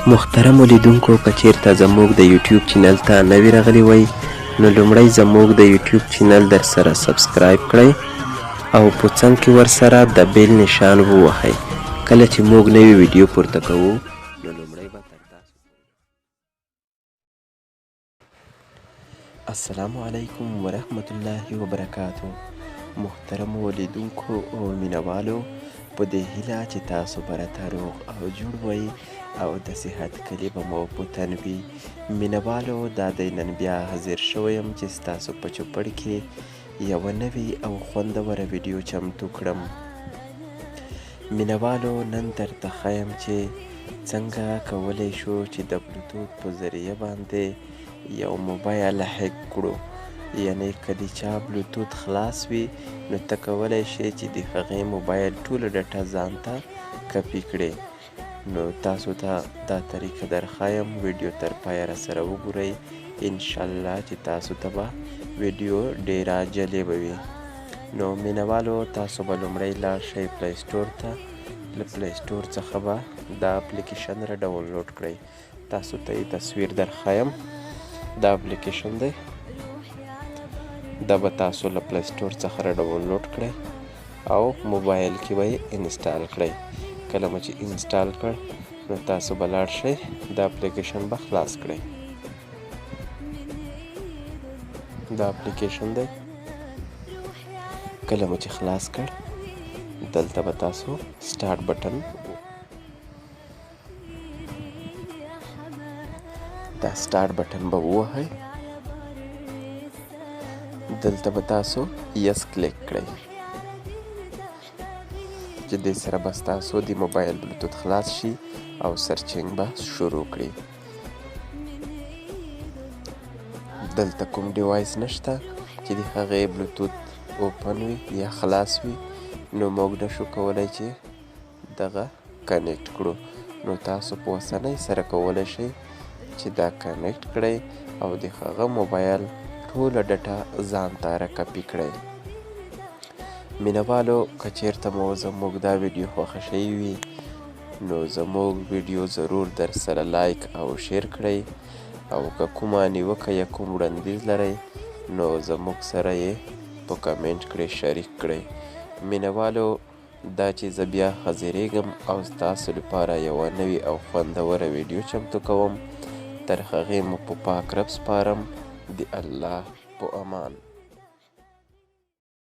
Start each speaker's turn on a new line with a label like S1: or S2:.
S1: محترمو لیدونکو که چیرته زموږ د یوټیوب چینل ته نوي راغلي وئ نو لومړی زموږ د یوټیوب چینل در سره سبسکرایب کړئ او په څنګ کې ورسره د بیل نشان ووهئ. کله چې موږ نوې ویډیو پورته کوو نو لومړی به تر تاسو. السلام علیکم ورحمت الله وبرکاتو. محترمو لیدونکو او مینوالو، په دې هیله چې تاسو به راته روغ او جوړ وئ او د صحت کلي به مو په تن وي. مینوالو، دا دی نن بیا حاضر شوی یم چې ستاسو په چوپړ کې یوه نوې او خوندوره ویډیو چمتو کړم. مینوالو، نن درته ښیم چې څنګه کولی شو چې د بلوتوت په ذریعه باندې یو موبایل هیک کړو. یعنی که د چا بلوتوت خلاص وي نو ته کولی شې چې د هغې موبایل ټوله ډټه ځان ته کپي کړې. نو تاسو ته دا طریقه درښایم، ویډیو تر پایه راسره وګورئ. انشاءالله چې تاسو ته به ویډیو ډیره جالبه وي. نو مینوالو، تاسو به لومړی لاړ شئ پلی سټور ته. له پلی سټور څخه به دا اپلیکیشن را ډاونلوډ کړئ. تاسو ته یې تصویر درښایم. دا اپلیکیشن دی، دا به تاسو له پلی سټور څخه را ډاونلوډ کړئ او موبایل کې به یې انسټال کړئ. کله مو چې انسټال کړ نو تاسو به لاړ شئ، دا اپلیکیشن به خلاص کړئ. دا اپلیکیشن دی، کله مو چې خلاص کړ دلته به تاسو سټارټ بټن، دا سټارټ بټن به ووهئ. دلته به تاسو یس کلیک کړئ چې دې سره به ستاسو د موبایل بلوتوت خلاص شي او سرچینګ به شروع کړي. دلته کوم ډیوایس نشته چې د هغې بلوتوت اوپن وي یا خلاص وي، نو موږ نشو کولی چې دغه کنیکټ کړو. نو تاسو په اسانۍ سره کولی شئ چې دا کنیکټ کړئ او د هغه موبایل ټوله ډټه ځان ته راکپي کړئ. مینوالو، که چیرته مو زموږ دا ویډیو خوښه شوې وي نو زموږ ویډیو ضرور در سره لایک او شیر کړئ، او که کومه نیوکه یا کوم وړاندیز لرئ نو زموږ سره یې په کمنټ کړئ، شریک کړئ. مینوالو، دا چې زه بیا حاضرېږم او ستاسو لپاره یوه نوې او خوندوره ویډیو چمتو کوم، تر هغې مو په پاک رب سپارم. د الله په امان.